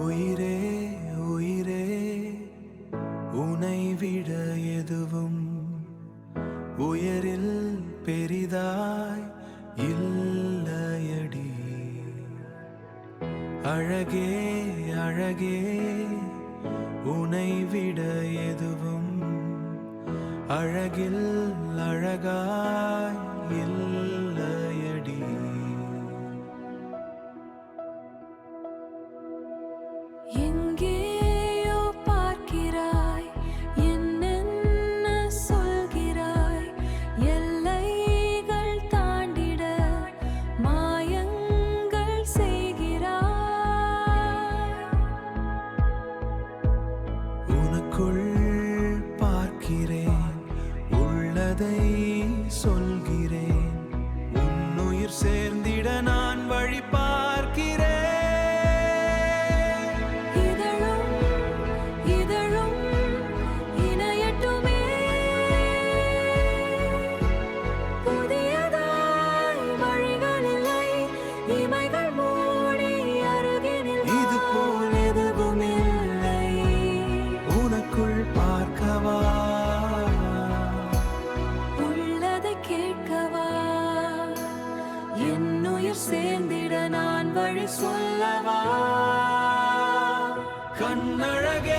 உயிரே உயிரே உனை விட எதுவும் உயரில் பெரிதாய் இல்லையடி. அழகே அழகே உனை விட எதுவும் அழகில் அழகாய் இல்லையடி. எங்கேயோ பார்க்கிறாய், என்னென்ன சொல்கிறாய், எல்லைகள் தாண்டிட மாயங்கள் செய்கிறாய். உனக்குள் பார்க்கிறேன், உள்ளதை சொல்கிறேன். உன்னுயிர் சேர்ந்திட நான் வழி பார்க்கிறேன். பார்க்கவா உள்ளதை கேட்கவா, என்னுயிர் சேர்ந்திட நான் வழி சொல்லவா. கண்ணழகே